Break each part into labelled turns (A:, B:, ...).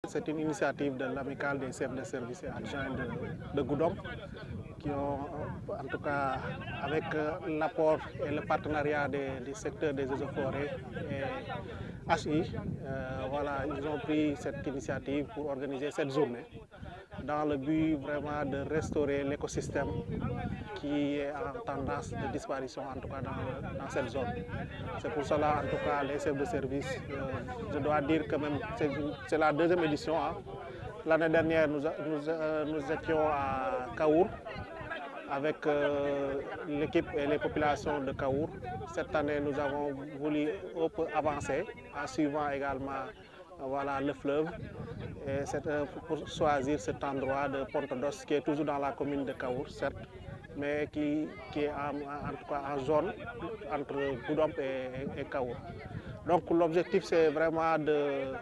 A: C'est une initiative de l'amicale des chefs de service et adjoints de Goudomp qui ont, en tout cas, avec l'apport et le partenariat du secteur des eaux et forêts et HI, voilà, ils ont pris cette initiative pour organiser cette journée dans le but vraiment de restaurer l'écosystème qui est en tendance de disparition, en tout cas dans cette zone. C'est pour cela, en tout cas, les chefs de service, je dois dire que même c'est la deuxième édition. Hein. L'année dernière, nous étions à Kaour avec l'équipe et les populations de Kaour. Cette année, nous avons voulu un peu avancer en suivant également voilà, le fleuve. Et c'est pour choisir cet endroit de Pontodos qui est toujours dans la commune de Kaour, certes, mais qui est en tout cas en zone entre Goudomp et Kaour. Donc l'objectif c'est vraiment de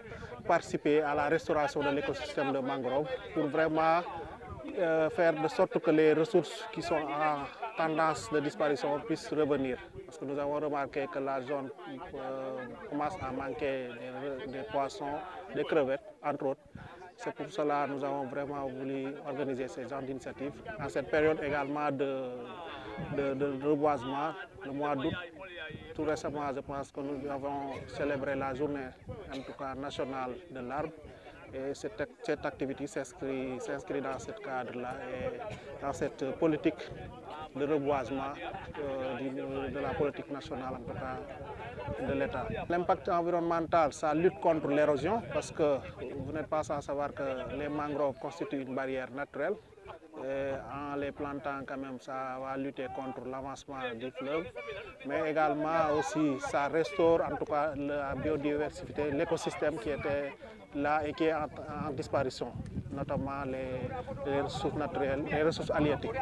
A: participer à la restauration de l'écosystème de mangrove pour vraiment faire de sorte que les ressources qui sont en tendance de disparition puissent revenir. Parce que nous avons remarqué que la zone commence à manquer des poissons, des crevettes, entre autres. C'est pour cela que nous avons vraiment voulu organiser ces genres d'initiatives. En cette période également de reboisement, le mois d'août, tout récemment, je pense que nous avons célébré la journée, en tout cas nationale de l'arbre. Et cette activité s'inscrit dans ce cadre-là et dans cette politique de reboisement de la politique nationale, en tout cas de l'État. L'impact environnemental, ça lutte contre l'érosion parce que vous n'êtes pas sans savoir que les mangroves constituent une barrière naturelle. Et en les plantant, quand même, ça va lutter contre l'avancement du fleuve, mais également aussi ça restaure en tout cas la biodiversité, l'écosystème qui était là et qui est en disparition, notamment les ressources naturelles, les ressources halieutiques.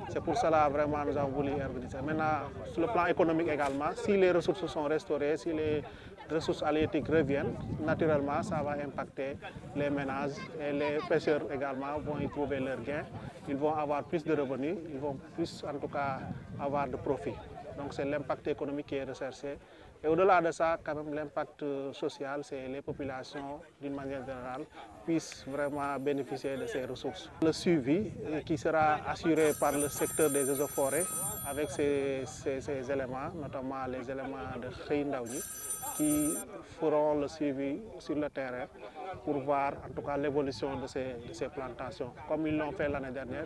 A: C'est pour cela vraiment nous avons voulu organiser. Maintenant, sur le plan économique également, si les ressources sont restaurées, si les ressources halieutiques reviennent, naturellement ça va impacter les ménages et les pêcheurs également vont y trouver leurs gains. Ils vont avoir plus de revenus, ils vont plus en tout cas avoir de profit. Donc c'est l'impact économique qui est recherché. Et au-delà de ça, quand même l'impact social, c'est les populations d'une manière générale puissent vraiment bénéficier de ces ressources. Le suivi qui sera assuré par le secteur des eaux et forêts avec ces éléments, notamment les éléments de Khaïndaouni, qui feront le suivi sur le terrain pour voir en tout cas l'évolution de ces plantations. Comme ils l'ont fait l'année dernière,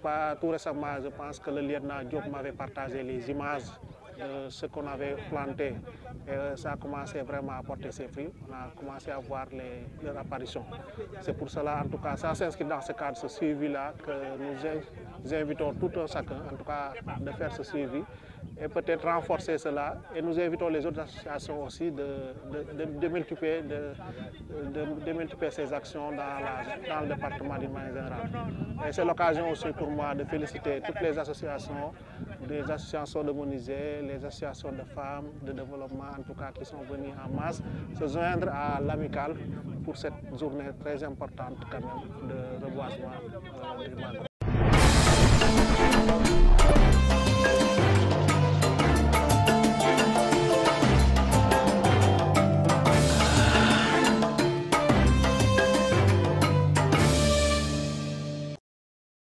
A: pas tout récemment, je pense que le lieutenant Diop m'avait partagé les images de ce qu'on avait planté et ça a commencé vraiment à porter ses fruits. On a commencé à voir leur apparition. C'est pour cela, en tout cas, ça s'inscrit dans ce cadre, ce suivi-là, que nous invitons tout un chacun, en tout cas, de faire ce suivi et peut-être renforcer cela. Et nous invitons les autres associations aussi de multiplier ces actions dans le département d'une manière générale. Et c'est l'occasion aussi pour moi de féliciter toutes les associations, des associations de menuisiers, les associations de femmes, de développement en tout cas qui sont venues en masse se joindre à l'amicale pour cette journée très importante quand même de reboisement du mangrove.